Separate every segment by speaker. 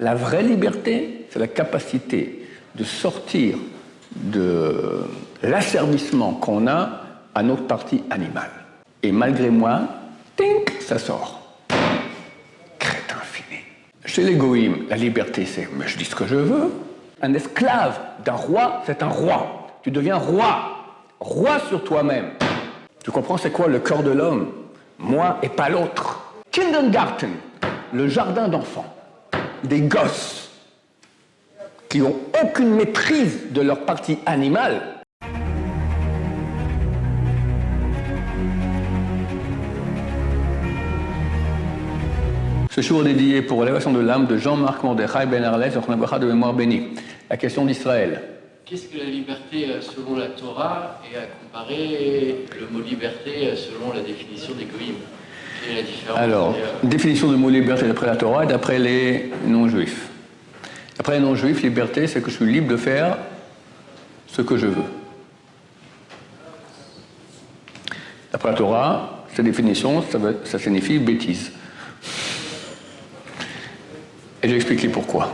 Speaker 1: La vraie liberté, c'est la capacité de sortir de l'asservissement qu'on a à notre partie animale. Et malgré moi, tink, ça sort. Crétin fini. Chez les goïms, la liberté, c'est « mais je dis ce que je veux ». Un esclave d'un roi, c'est un roi. Tu deviens roi. Roi sur toi-même. Tu comprends c'est quoi le cœur de l'homme? Moi et pas l'autre. Kindergarten, le jardin d'enfants. Des gosses qui n'ont aucune maîtrise de leur partie animale. Ce jour est dédié pour l'élévation de l'âme de Jean-Marc Mordechai Ben Arles, de mémoire bénie. La question d'Israël.
Speaker 2: Qu'est-ce que la liberté selon la Torah et à comparer le mot liberté selon la définition des goïms? Quelle est la différence?
Speaker 1: Alors, définition de mot liberté d'après la Torah et d'après les non-juifs. D'après les non-juifs, liberté, c'est que je suis libre de faire ce que je veux. D'après la Torah, cette définition, ça signifie bêtise. Et je vais expliquer pourquoi.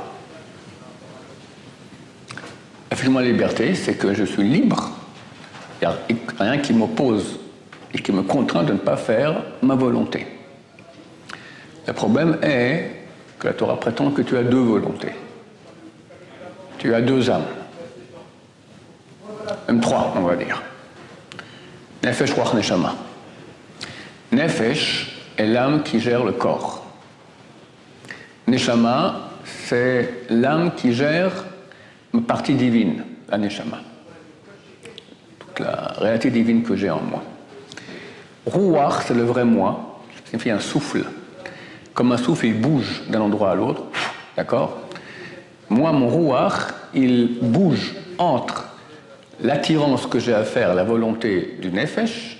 Speaker 1: Effectivement, la liberté, c'est que je suis libre. Il n'y a rien qui m'oppose et qui me contraint de ne pas faire ma volonté. Le problème est que la Torah prétend que tu as deux volontés. Tu as deux âmes. Même trois, on va dire. Nefesh, Ruach, Neshama. Nefesh est l'âme qui gère le corps. Neshama, c'est l'âme qui gère ma partie divine, la Neshama. Toute la réalité divine que j'ai en moi. Ruach, c'est le vrai moi, ça signifie un souffle. Comme un souffle, il bouge d'un endroit à l'autre, d'accord? Moi, mon Ruach, il bouge entre l'attirance que j'ai à faire, la volonté du Nefesh,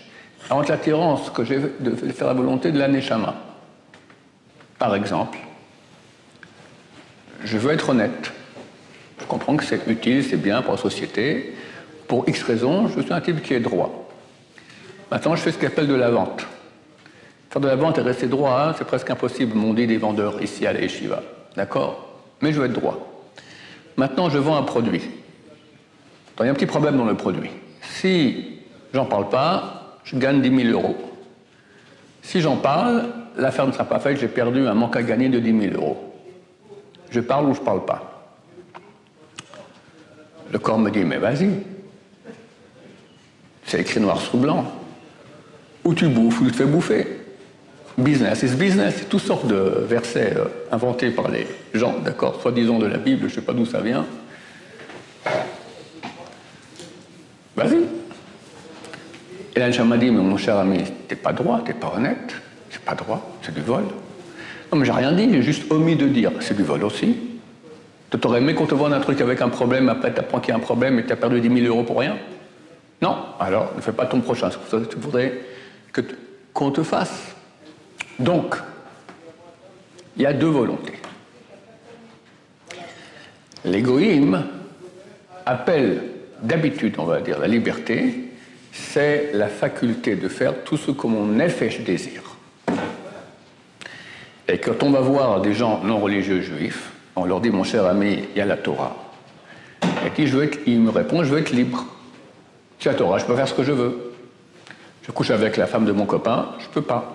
Speaker 1: entre l'attirance que j'ai de faire la volonté de la Neshama. Par exemple, je veux être honnête. Je comprends que c'est utile, c'est bien pour la société. Pour X raisons, je suis un type qui est droit. Maintenant, je fais ce qu'on appelle de la vente. Faire de la vente et rester droit, hein, c'est presque impossible, m'ont dit des vendeurs ici à la Yeshiva. D'accord? Mais je veux être droit. Maintenant, je vends un produit. Il y a un petit problème dans le produit. Si j'en parle pas, je gagne 10 000 euros. Si j'en parle, l'affaire ne sera pas faite, j'ai perdu un manque à gagner de 10 000 euros. Je parle ou je parle pas? Le corps me dit, mais vas-y. C'est écrit noir sur blanc. Ou tu bouffes, ou tu te fais bouffer. Business is business. Toutes sortes de versets inventés par les gens, d'accord, soi-disant de la Bible, je ne sais pas d'où ça vient. Vas-y. Et là, m'a dit, mais mon cher ami, t'es pas droit, t'es pas honnête. C'est pas droit, c'est du vol. Non, mais j'ai rien dit, j'ai juste omis de dire. C'est du vol aussi. Tu t'aurais aimé qu'on te vende un truc avec un problème, après tu apprends qu'il y a un problème et tu as perdu 10 000 euros pour rien? Non, alors ne fais pas ton prochain. C'est pour ça que tu voudrais qu'on te fasse. Donc, il y a deux volontés. Les goïms appellent d'habitude, on va dire, la liberté, c'est la faculté de faire tout ce que mon nefesh désire. Et quand on va voir des gens non religieux juifs, on leur dit, mon cher ami, il y a la Torah. Et il me répond, je veux être libre. C'est la Torah, je peux faire ce que je veux. Je couche avec la femme de mon copain, je peux pas.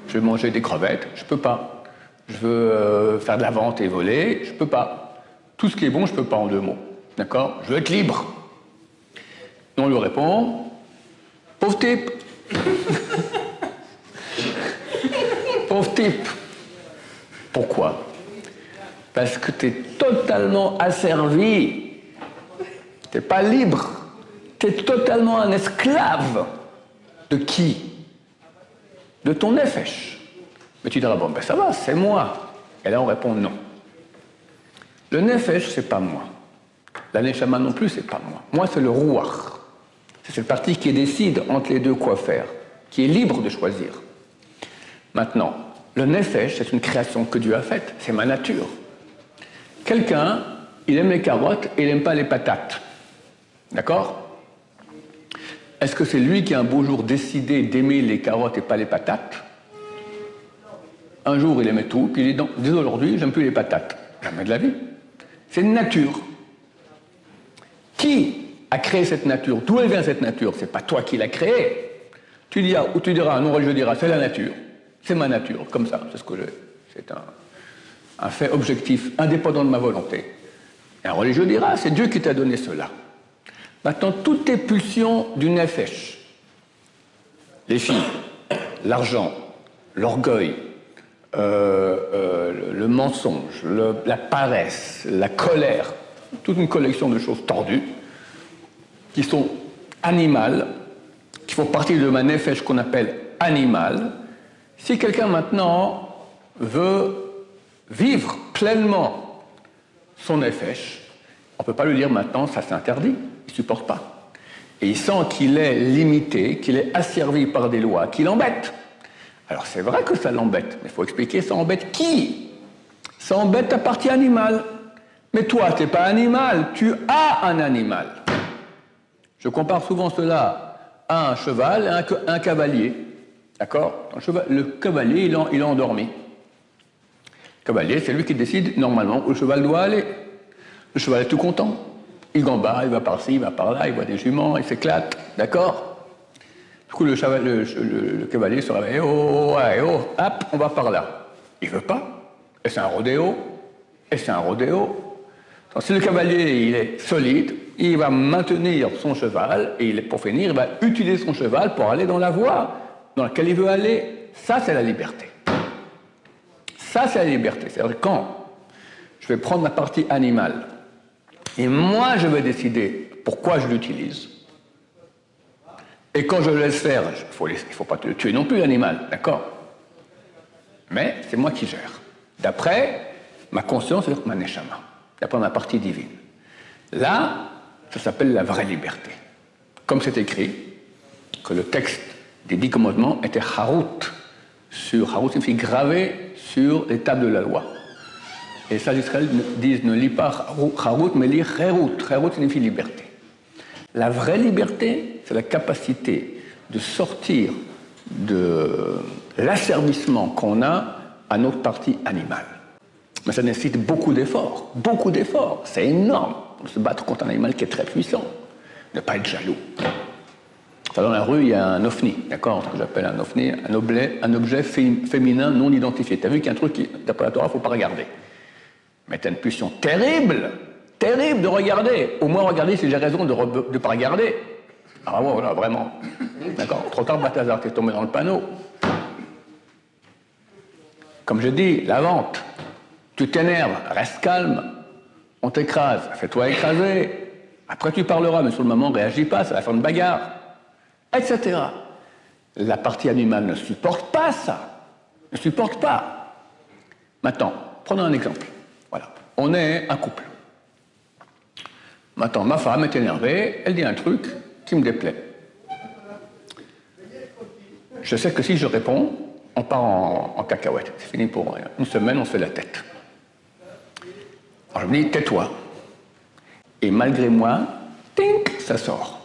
Speaker 1: Je veux manger des crevettes, je peux pas. Je veux faire de la vente et voler, je peux pas. Tout ce qui est bon, je peux pas en deux mots. D'accord? Je veux être libre. Et on lui répond, pauvre type. Pauvre type. Pourquoi? Parce que tu es totalement asservi. Tu n'es pas libre. Tu es totalement un esclave. De qui? De ton nefesh. Mais tu diras, bon, ben ça va, c'est moi. Et là, on répond non. Le nefesh, c'est pas moi. La neshama non plus, c'est pas moi. Moi, c'est le ruach. C'est cette partie qui décide entre les deux quoi faire, qui est libre de choisir. Maintenant, le nefesh, c'est une création que Dieu a faite. C'est ma nature. Quelqu'un, il aime les carottes et il n'aime pas les patates. D'accord? Est-ce que c'est lui qui a un beau jour décidé d'aimer les carottes et pas les patates? Un jour, il aimait tout, puis il dit, non, dès aujourd'hui, j'aime plus les patates. Jamais de la vie. C'est une nature. Qui a créé cette nature? D'où elle vient cette nature? C'est pas toi qui l'as créée. Tu diras, un non-religieux dira, c'est la nature. C'est ma nature, comme ça. C'est ce que c'est un fait objectif, indépendant de ma volonté. Et un religieux dira, c'est Dieu qui t'a donné cela. Maintenant, toutes tes pulsions du nefesh, les filles, l'argent, l'orgueil, le mensonge, la paresse, la colère, toute une collection de choses tordues qui sont animales, qui font partie de ma nefesh qu'on appelle animal. Si quelqu'un maintenant veut vivre pleinement son nefesh, on ne peut pas lui dire maintenant ça c'est interdit, il ne supporte pas. Et il sent qu'il est limité, qu'il est asservi par des lois qui l'embêtent. Alors c'est vrai que ça l'embête, mais il faut expliquer ça embête qui? Ça embête ta partie animale. Mais toi, tu n'es pas animal, tu as un animal. Je compare souvent cela à un cheval et à un cavalier. D'accord? Le cavalier, il est endormi. Le cavalier, c'est lui qui décide normalement où le cheval doit aller. Le cheval est tout content. Il gambade, il va par-ci, il va par-là, il voit des juments, il s'éclate. D'accord? Du coup, le cavalier se réveille. Oh, hop, on va par là. Il ne veut pas. Et c'est un rodéo. Donc, si le cavalier il est solide, il va maintenir son cheval et pour finir, il va utiliser son cheval pour aller dans la voie dans laquelle il veut aller. Ça, c'est la liberté. Ça, c'est la liberté. C'est-à-dire quand je vais prendre ma partie animale et moi, je vais décider pourquoi je l'utilise. Et quand je le laisse faire, il ne faut pas tuer non plus l'animal, d'accord? Mais c'est moi qui gère. D'après ma conscience, c'est-à-dire ma neshama. D'après ma partie divine. Là, ça s'appelle la vraie liberté. Comme c'est écrit, que le texte des 10 commandements était harut. Harut signifie gravé sur les tables de la loi. Et les sages d'Israël disent ne lis pas harut, mais lis cherut. Cherut signifie liberté. La vraie liberté, c'est la capacité de sortir de l'asservissement qu'on a à notre partie animale. Mais ça nécessite beaucoup d'efforts, c'est énorme de se battre contre un animal qui est très puissant, ne pas être jaloux. Dans la rue, il y a un ovni, d'accord, ce que j'appelle un ovni, un objet féminin non identifié. Tu as vu qu'il y a un truc qui, d'après la Torah, il ne faut pas regarder. Mais tu as une pulsion terrible de regarder. Au moins regarder si j'ai raison de ne pas regarder. Ah ouais, voilà, vraiment. D'accord, trop tard, Balthazar, tu es tombé dans le panneau. Comme je dis, la vente. Tu t'énerves, reste calme, on t'écrase, fais-toi écraser. Après tu parleras, mais sur le moment, réagis pas, ça va faire une bagarre, etc. La partie animale ne supporte pas ça, ne supporte pas. Maintenant, prenons un exemple. Voilà, on est un couple. Maintenant, ma femme est énervée, elle dit un truc qui me déplaît. Je sais que si je réponds, on part en cacahuète. C'est fini pour une semaine, on se fait la tête. Alors je me dis, tais-toi. Et malgré moi, tink, ça sort.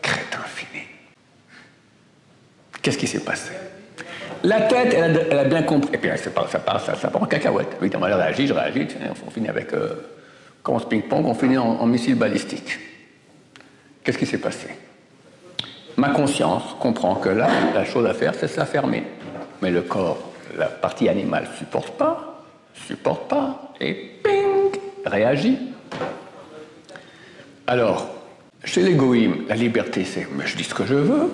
Speaker 1: Crétin fini. Qu'est-ce qui s'est passé? La tête, elle a bien compris. Et puis ça part en cacahuète. Évidemment, elle réagit, je réagis. On finit avec, comme on se ping-pong, on finit en missile balistique. Qu'est-ce qui s'est passé? Ma conscience comprend que là, la chose à faire, c'est se la fermer. Mais le corps, la partie animale, ne supporte pas, et ping, réagit. Alors, chez les goïms, la liberté, c'est mais je dis ce que je veux.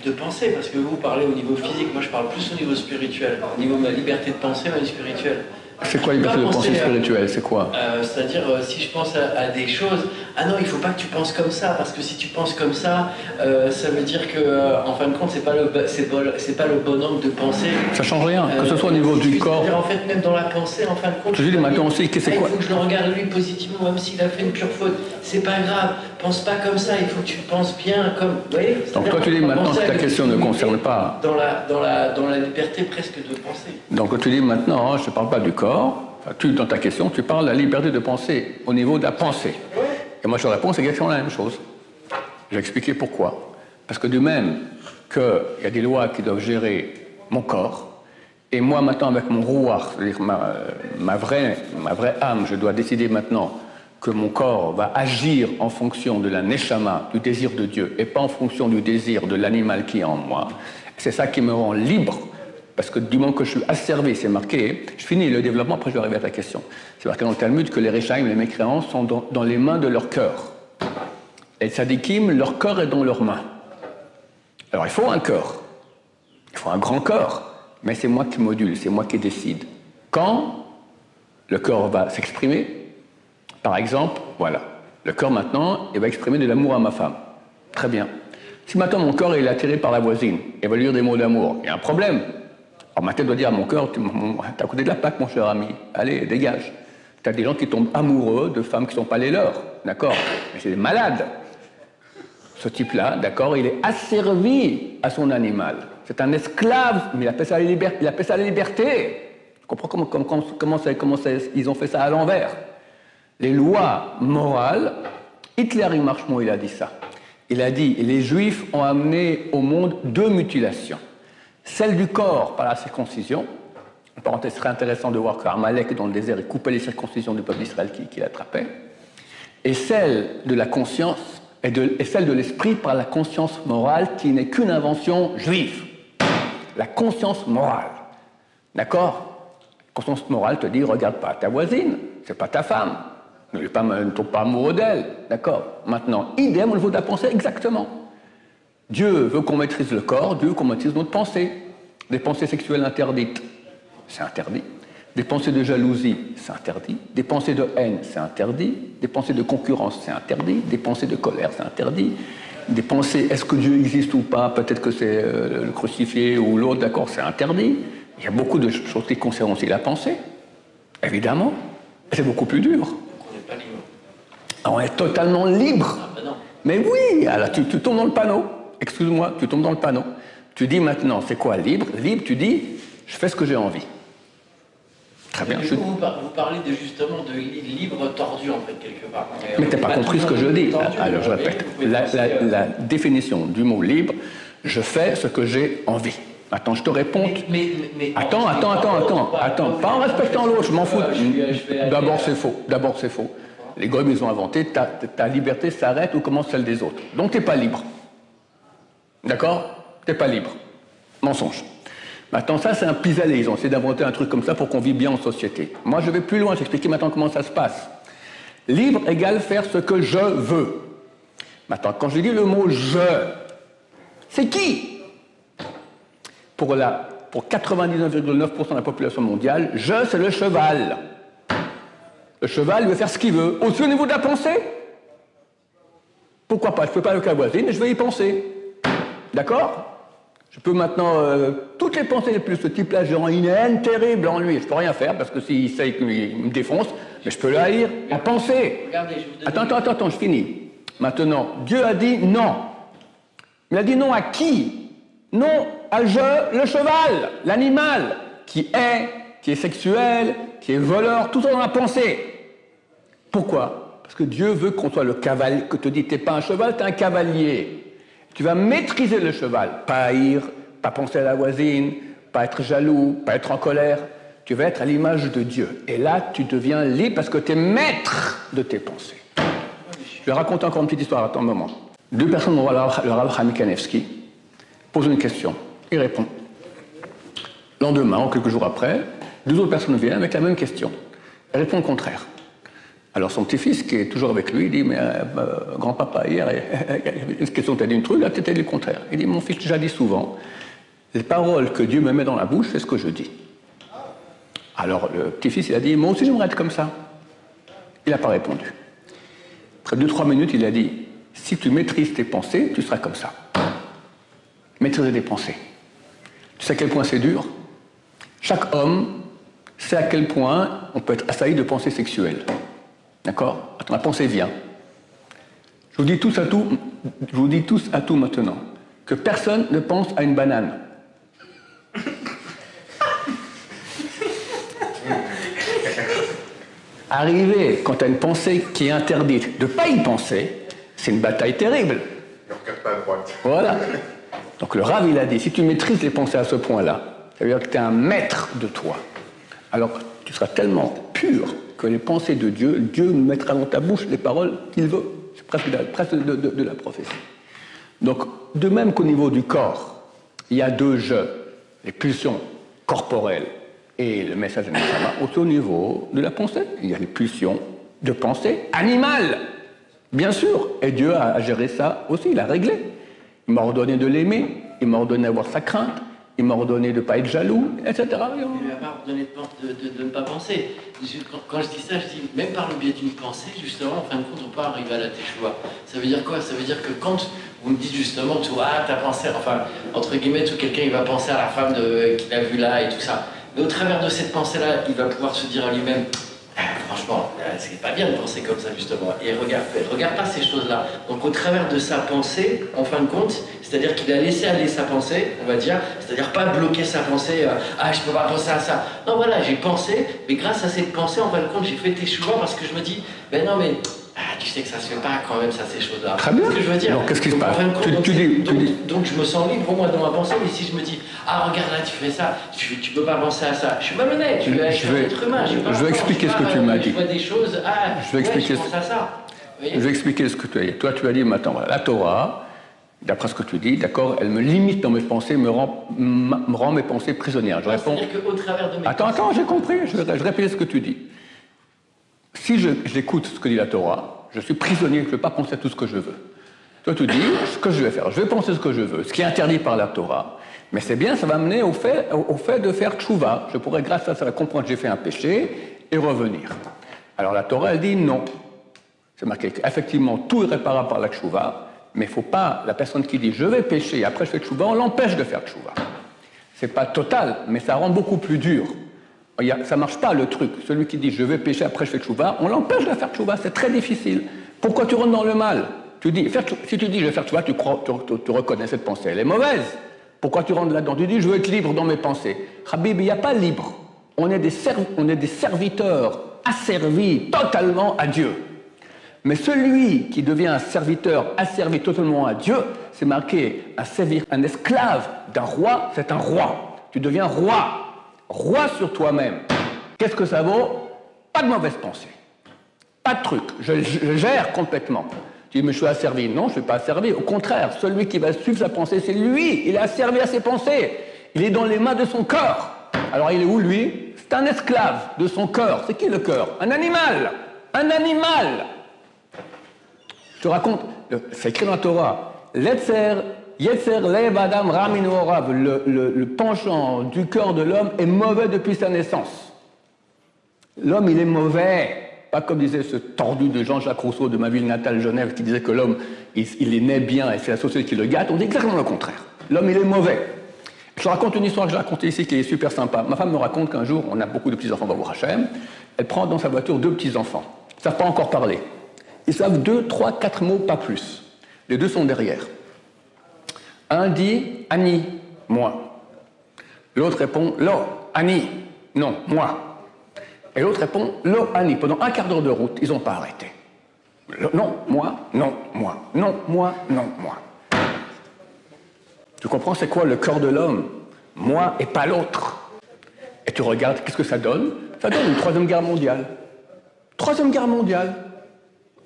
Speaker 2: De penser, parce que vous parlez au niveau physique, moi je parle plus au niveau spirituel. Au niveau de ma liberté de penser, ma vie spirituelle.
Speaker 1: C'est quoi la liberté de pensée spirituelle? C'est quoi?
Speaker 2: C'est-à-dire, si je pense à des choses, ah non, il ne faut pas que tu penses comme ça, parce que si tu penses comme ça, ça veut dire que, en fin de compte, c'est pas le bon angle de penser.
Speaker 1: Ça change rien, que ce soit au niveau du corps.
Speaker 2: En fait, même dans la pensée, en fin de compte.
Speaker 1: Je dis maintenant aussi, c'est quoi?
Speaker 2: Il faut que je le regarde lui positivement, même s'il a fait une pure faute. C'est pas grave, pense pas comme ça, il faut que tu penses bien comme. Vous voyez?
Speaker 1: Donc toi, tu dis maintenant que ta question ne concerne pas.
Speaker 2: Dans la liberté presque de penser.
Speaker 1: Donc tu dis maintenant, je ne parle pas du corps. Enfin, dans ta question, tu parles de la liberté de penser au niveau de la pensée.
Speaker 2: Ouais.
Speaker 1: Et moi, je réponds, c'est exactement la même chose. Je vais expliquer pourquoi. Parce que du même qu'il y a des lois qui doivent gérer mon corps, Et moi, maintenant, avec mon rouar, c'est-à-dire ma vraie âme, je dois décider maintenant que mon corps va agir en fonction de la neshama, du désir de Dieu, et pas en fonction du désir de l'animal qui est en moi. C'est ça qui me rend libre, parce que du moment que je suis asservi, c'est marqué, je finis le développement, après je vais arriver à ta question. C'est marqué dans le Talmud que les Réchaïm, les mécréants, sont dans les mains de leur cœur. Les tzadikim, leur cœur est dans leurs mains. Alors il faut un cœur, il faut un grand cœur. Mais c'est moi qui module, c'est moi qui décide. Quand le cœur va s'exprimer, par exemple, voilà, le cœur maintenant, il va exprimer de l'amour à ma femme. Très bien. Si maintenant mon cœur est attiré par la voisine, et va lui dire des mots d'amour, il y a un problème. Alors ma tête doit dire à mon cœur, t'es à côté de la plaque, mon cher ami, allez, dégage. T'as des gens qui tombent amoureux de femmes qui ne sont pas les leurs, d'accord? Mais c'est des malades. Ce type-là, d'accord, il est asservi à son animal. C'est un esclave, mais il appelle ça la liberté. Tu comprends comment ils ont fait ça à l'envers. Les lois morales, Hitler, il a dit ça. Il a dit, les Juifs ont amené au monde 2 mutilations. Celle du corps par la circoncision. En parenthèse, ce serait intéressant de voir qu'Amalek, dans le désert, il coupait les circoncisions du peuple d'Israël qui l'attrapait. Et celle de la conscience, et celle de l'esprit par la conscience morale, qui n'est qu'une invention juive. La conscience morale. D'accord? La conscience morale te dit, regarde pas ta voisine, c'est pas ta femme. Ne tombe pas amoureux d'elle. D'accord? Maintenant, idem au niveau de la pensée, exactement. Dieu veut qu'on maîtrise le corps, Dieu veut qu'on maîtrise notre pensée. Des pensées sexuelles interdites, c'est interdit. Des pensées de jalousie, c'est interdit. Des pensées de haine, c'est interdit. Des pensées de concurrence, c'est interdit. Des pensées de colère, c'est interdit. Des pensées, est-ce que Dieu existe ou pas? Peut-être que c'est le crucifié ou l'autre, d'accord, c'est interdit. Il y a beaucoup de choses qui concernent aussi la pensée, évidemment. C'est beaucoup plus dur.
Speaker 2: On n'est pas libre.
Speaker 1: On est totalement libre.
Speaker 2: Ah ben non.
Speaker 1: Mais oui, alors tu tombes dans le panneau. Excuse-moi, tu tombes dans le panneau. Tu dis maintenant, c'est quoi libre? Libre, tu dis, je fais ce que j'ai envie. Très bien.
Speaker 2: Vous parlez justement de libre tordu, en fait, quelque part.
Speaker 1: Mais tu n'as pas compris ce que je dis. Alors, je répète. La définition du mot libre, je fais ce que j'ai envie. Attends, je te réponds.
Speaker 2: Mais
Speaker 1: attends. Pas en respectant l'autre, je m'en fous. D'abord, c'est faux. Les goyim, ils ont inventé, ta liberté s'arrête ou commence celle des autres. Donc, tu n'es pas libre. D'accord? Tu n'es pas libre. Mensonge. Maintenant, ça, c'est un pis-aller. Ils ont essayé d'inventer un truc comme ça pour qu'on vive bien en société. Moi, je vais plus loin. J'explique maintenant comment ça se passe. Libre égale faire ce que je veux. Maintenant, quand je dis le mot « je », c'est qui? Pour 99,9% de la population mondiale, « je », c'est le cheval. Le cheval, il veut faire ce qu'il veut. Aussi au niveau de la pensée. Pourquoi pas? Je ne fais pas le cas voisine, mais je vais y penser. D'accord? Je peux maintenant, toutes les pensées les plus, ce type-là, j'ai une haine terrible en lui. Je ne peux rien faire parce que s'il sait qu'il me défonce, mais je peux le haïr en pensée.
Speaker 2: Regardez, je vous donne
Speaker 1: Attends, je finis. Maintenant, Dieu a dit non. Il a dit non à qui? Non à le cheval, l'animal, qui est sexuel, qui est voleur, tout ça dans la pensée. Pourquoi? Parce que Dieu veut qu'on soit le cavalier, que te dit, t'es pas un cheval, t'es un cavalier. Tu vas maîtriser le cheval, pas haïr, pas penser à la voisine, pas être jaloux, pas être en colère. Tu vas être à l'image de Dieu. Et là, tu deviens libre parce que tu es maître de tes pensées. Je vais raconter encore une petite histoire, attends un moment. 2 personnes vont voir le Rav Chaim Kanevsky, posent une question, il répond. Le lendemain, ou quelques jours après, 2 autres personnes viennent avec la même question. Elle répond le contraire. Alors son petit-fils, qui est toujours avec lui, il dit, mais grand-papa, hier, une question, t'as dit une truc, là, t'as dit le contraire. Il dit, mon fils, j'ai dit souvent, les paroles que Dieu me met dans la bouche, c'est ce que je dis. Alors le petit-fils, il a dit, moi aussi, j'aimerais être comme ça. Il n'a pas répondu. Après 2-3 minutes, il a dit, si tu maîtrises tes pensées, tu seras comme ça. Maîtriser tes pensées. Tu sais à quel point c'est dur? Chaque homme sait à quel point on peut être assailli de pensées sexuelles. D'accord? Attends, la pensée vient. Je vous dis tous à tout maintenant, que personne ne pense à une banane. Arriver, quand tu as une pensée qui est interdite, de ne pas y penser, c'est une bataille terrible.
Speaker 3: Ne regarde pas à droite.
Speaker 1: Voilà. Donc le Rav, il a dit, si tu maîtrises les pensées à ce point-là, Ça veut dire que tu es un maître de toi. Alors, tu seras tellement pur que les pensées de Dieu, Dieu mettra dans ta bouche les paroles qu'il veut. C'est presque de la prophétie. Donc, de même qu'au niveau du corps, il y a deux jeux, les pulsions corporelles et le message de Neshama. Au niveau de la pensée, il y a les pulsions de pensée animale, bien sûr. Et Dieu a géré ça aussi, il a réglé. Il m'a ordonné de l'aimer, il m'a ordonné d'avoir sa crainte, il m'a ordonné de ne pas être jaloux, etc.
Speaker 2: Il ne m'a pas ordonné de ne pas penser. Quand je dis ça, je dis, même par le biais d'une pensée, justement, en fin de compte, on peut arriver à la teshuva. Ça veut dire quoi? Ça veut dire que quand vous me dites justement, tu vois, t'as pensé, enfin, entre guillemets, tout quelqu'un, il va penser à la femme qu'il a vue là et tout ça. Mais au travers de cette pensée-là, il va pouvoir se dire à lui-même, franchement, c'est pas bien de penser comme ça, justement. Et regarde pas ces choses-là. Donc, au travers de sa pensée, en fin de compte, c'est-à-dire qu'il a laissé aller sa pensée, on va dire, c'est-à-dire pas bloquer sa pensée, je peux pas penser à ça. Non, voilà, j'ai pensé, mais grâce à cette pensée, en fin de compte, j'ai fait teshuva parce que je me dis, ben non, mais tu sais que ça se fait pas quand même, ça, ces choses-là.
Speaker 1: Très bien.
Speaker 2: C'est ce que je veux dire.
Speaker 1: Donc, qu'est-ce qui se passe?
Speaker 2: Donc, je me sens libre, moi, dans ma pensée, mais si je me dis, regarde là, tu fais ça, tu peux pas penser à ça. Je suis malhonnête, je suis un être humain.
Speaker 1: Je vais expliquer ce que tu m'as dit.
Speaker 2: Je vois des choses,
Speaker 1: je vais expliquer
Speaker 2: je pense à ça.
Speaker 1: Je vais expliquer ce que tu as dit. Toi, tu as dit, maintenant, voilà, la Torah, d'après ce que tu dis, d'accord, elle me limite dans mes pensées, me rend mes pensées prisonnières. Je réponds.
Speaker 2: C'est-à-dire qu'au travers de mes
Speaker 1: Attends, j'ai compris, je répète ce que tu dis. Si j'écoute ce que dit la Torah, je suis prisonnier, je ne peux pas penser à tout ce que je veux. Toi, tu dis ce que je vais faire. Je vais penser ce que je veux, ce qui est interdit par la Torah. Mais c'est bien, ça va mener au fait de faire tchouva. Je pourrais, grâce à ça, comprendre que j'ai fait un péché et revenir. Alors la Torah, elle dit non. C'est marqué qu'effectivement, tout est réparable par la tchouva, mais il ne faut pas, la personne qui dit je vais pécher et après je fais tchouva, on l'empêche de faire tchouva. Ce n'est pas total, mais ça rend beaucoup plus dur. Ça ne marche pas le truc. Celui qui dit je vais pécher après je fais tchouva, on l'empêche de faire tchouva, c'est très difficile. Pourquoi tu rentres dans le mal? Si tu dis je vais faire tchouva, tu reconnais cette pensée, elle est mauvaise. Pourquoi tu rentres là-dedans? Tu dis je veux être libre dans mes pensées. Habib, il n'y a pas libre. On est des serviteurs asservis totalement à Dieu. Mais celui qui devient un serviteur asservi totalement à Dieu, c'est marqué un esclave d'un roi, c'est un roi. Tu deviens roi. Roi sur toi-même. Qu'est-ce que ça vaut? Pas de mauvaise pensée. Pas de truc. Je gère complètement. Tu dis, mais je suis asservi. Non, je ne suis pas asservi. Au contraire, celui qui va suivre sa pensée, c'est lui. Il est asservi à ses pensées. Il est dans les mains de son corps. Alors, il est où, lui? C'est un esclave de son corps. C'est qui le corps? Un animal. Un animal. Je te raconte, c'est écrit dans la Torah. Yetzer lev adam ra min horav, le penchant du cœur de l'homme est mauvais depuis sa naissance. L'homme, il est mauvais. Pas comme disait ce tordu de Jean-Jacques Rousseau de ma ville natale Genève qui disait que l'homme, il est né bien et c'est la société qui le gâte. On dit exactement le contraire. L'homme, il est mauvais. Je te raconte une histoire que j'ai racontée ici qui est super sympa. Ma femme me raconte qu'un jour, on a beaucoup de petits-enfants Baruch Hashem. Elle prend dans sa voiture 2 petits-enfants. Ils ne savent pas encore parler. Ils savent 2, 3, 4 mots, pas plus. Les 2 sont derrière. Un dit « Annie », moi. L'autre répond « Lo, Annie », non, moi. Et l'autre répond « Lo, Annie ». Pendant un quart d'heure de route, ils n'ont pas arrêté. Non, moi, non, moi. Non, moi, non, moi. Tu comprends, c'est quoi le corps de l'homme? Moi et pas l'autre. Et tu regardes, qu'est-ce que ça donne? Ça donne une 3e guerre mondiale. 3e guerre mondiale.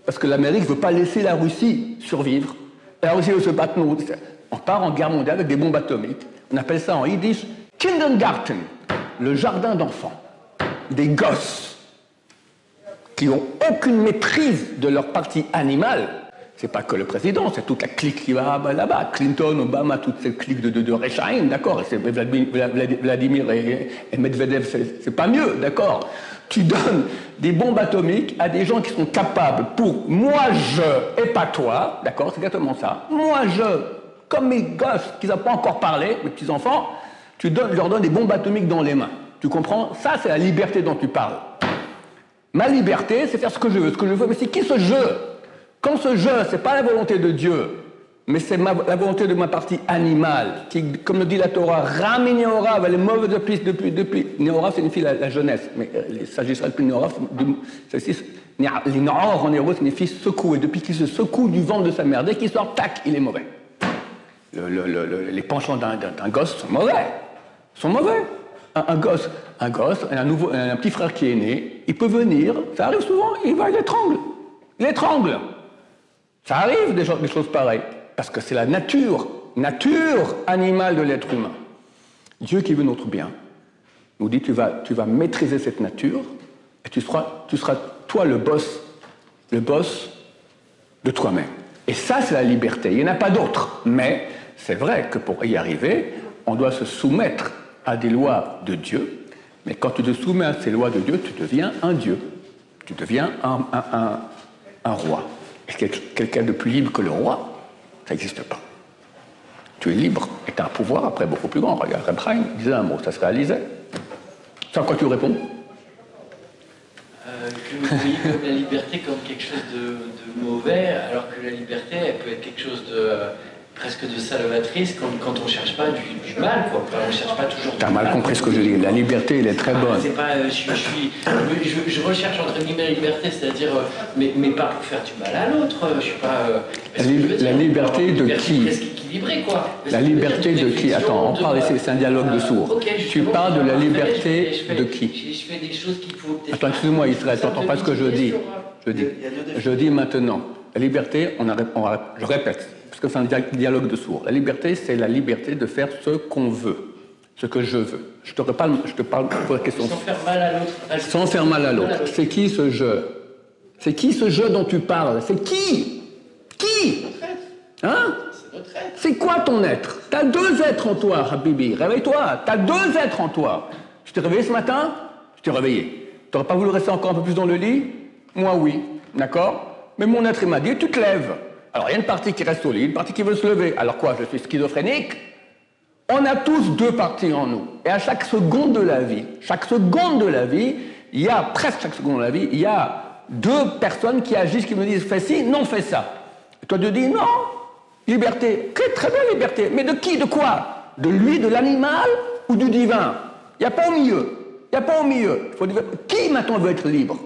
Speaker 1: Parce que l'Amérique ne veut pas laisser la Russie survivre. La Russie veut se battre nous. On part en guerre mondiale avec des bombes atomiques. On appelle ça en yiddish Kindergarten, le jardin d'enfants. Des gosses qui n'ont aucune maîtrise de leur partie animale. C'est pas que le président, c'est toute la clique qui va là-bas. Clinton, Obama, toute cette clique de Rechaim, d'accord. C'est Vladimir et Medvedev, c'est pas mieux, d'accord. Tu donnes des bombes atomiques à des gens qui sont capables pour moi je et pas toi, d'accord, c'est exactement ça. Moi je, comme mes gosses qui n'ont pas encore parlé, mes petits-enfants, tu leur donnes des bombes atomiques dans les mains. Tu comprends? Ça, c'est la liberté dont tu parles. Ma liberté, c'est faire ce que je veux. Mais c'est qui ce je? Quand ce je, c'est pas la volonté de Dieu, mais c'est la volonté de ma partie animale, qui, comme le dit la Torah, Rami Neorav, elle est mauvaise depuis. Neorav signifie la jeunesse, mais il s'agissera plus de Neorav, les Noor en héros signifie secouer, depuis qu'il se secoue du ventre de sa mère, dès qu'il sort, tac, il est mauvais. Les penchants d'un gosse sont mauvais. sont mauvais. Un gosse, un petit frère qui est né, il peut venir, ça arrive souvent, il l'étrangle. Il l'étrangle. Ça arrive des choses pareilles, parce que c'est la nature animale de l'être humain. Dieu qui veut notre bien nous dit tu vas maîtriser cette nature et tu seras toi le boss de toi-même. Et ça, c'est la liberté. Il n'y en a pas d'autre. Mais c'est vrai que pour y arriver, on doit se soumettre à des lois de Dieu. Mais quand tu te soumets à ces lois de Dieu, tu deviens un Dieu. Tu deviens un roi. Et quelqu'un de plus libre que le roi, ça n'existe pas. Tu es libre et tu as un pouvoir après beaucoup plus grand. Regarde, Reb Chaim disait un mot, ça se réalisait. C'est à quoi tu réponds?
Speaker 2: Que vous voyez comme la liberté comme quelque chose de mauvais, alors que la liberté, elle peut être quelque chose de presque de salvatrice quand on ne cherche pas du mal, quoi. Enfin, on ne cherche pas toujours du mal.
Speaker 1: T'as mal compris ce que je dis. La liberté, elle est très bonne.
Speaker 2: C'est pas, je recherche entre guillemets liberté, c'est-à-dire, mais pas pour faire du mal à l'autre. Je suis pas.
Speaker 1: La liberté de qui?
Speaker 2: Presque équilibré, quoi.
Speaker 1: La liberté de qui? Attends, on parle ici, c'est un dialogue de sourds. Tu parles de la liberté de qui?
Speaker 2: Je fais des choses qu'il faut.
Speaker 1: Attends, excuse-moi, Israël, t'entends pas ce que je dis. Je dis maintenant. La liberté, je répète, parce que c'est un dialogue de sourds. La liberté, c'est la liberté de faire ce qu'on veut, ce que je veux. Je te parle pour la question.
Speaker 2: Sans faire mal à l'autre.
Speaker 1: Sans faire mal à l'autre. C'est qui ce jeu? C'est qui ce jeu dont tu parles? C'est qui? Qui? Hein? C'est quoi ton être? T'as deux êtres en toi, Habibi. Réveille-toi. T'as deux êtres en toi. Tu t'es réveillé ce matin? Je t'ai réveillé. T'aurais pas voulu rester encore un peu plus dans le lit? Moi, oui. D'accord? Mais mon être, il m'a dit, tu te lèves. Alors, il y a une partie qui reste au lit, une partie qui veut se lever. Alors quoi, je suis schizophrénique? On a tous deux parties en nous. Et à chaque seconde de la vie, il y a, presque chaque seconde de la vie, il y a deux personnes qui agissent, qui me disent, fais ci, non, fais ça. Et toi, tu dis, non, liberté. Très bien, liberté. Mais de qui, de quoi? De lui, de l'animal ou du divin? Il n'y a pas au milieu. Il n'y a pas au milieu. Qui maintenant veut être libre?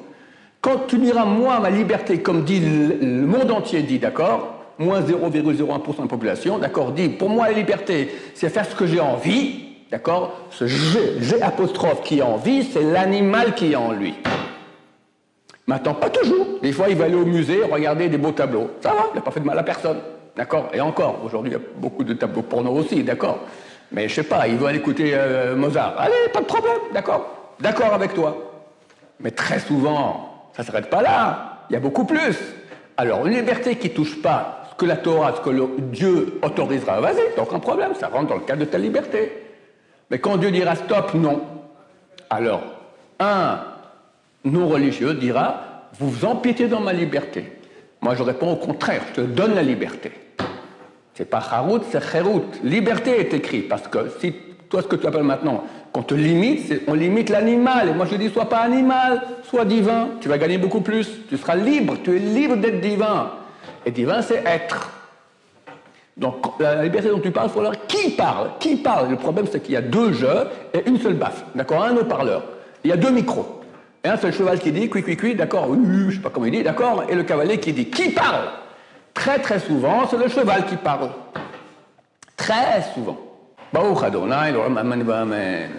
Speaker 1: Quand tu diras, moi, ma liberté, comme dit le monde entier, dit, d'accord, moins 0,01% de la population, d'accord, dit, pour moi, la liberté, c'est faire ce que j'ai envie, d'accord, ce G apostrophe qui a envie, c'est l'animal qui est en lui. Maintenant, pas toujours. Des fois, il va aller au musée, regarder des beaux tableaux. Ça va, il n'a pas fait de mal à personne, d'accord. Et encore, aujourd'hui, il y a beaucoup de tableaux porno aussi, d'accord. Mais je sais pas, il veut aller écouter Mozart. Allez, pas de problème, d'accord. D'accord avec toi. Mais très souvent, ça ne s'arrête pas là. Il y a beaucoup plus. Alors, une liberté qui ne touche pas ce que la Torah, ce que Dieu autorisera, vas-y, t'as aucun problème, ça rentre dans le cadre de ta liberté. Mais quand Dieu dira stop, non. Alors, un non-religieux dira, vous vous empiétez dans ma liberté. Moi, je réponds au contraire, je te donne la liberté. C'est pas charout, c'est cherout. Liberté est écrit, parce que si toi, ce que tu appelles maintenant, qu'on te limite, on limite l'animal. Et moi, je dis, sois pas animal, sois divin. Tu vas gagner beaucoup plus. Tu seras libre. Tu es libre d'être divin. Et divin, c'est être. Donc, la liberté dont tu parles, il faut voir qui parle. Qui parle? Le problème, c'est qu'il y a deux jeux et une seule baffe. D'accord? Un haut-parleur. Il y a deux micros. Et un seul cheval qui dit, cui, d'accord, je sais pas comment il dit, d'accord? Et le cavalier qui dit, qui parle? Très, très souvent, c'est le cheval qui parle. Très souvent. Baruch Adonai, l'olam amen v'amen.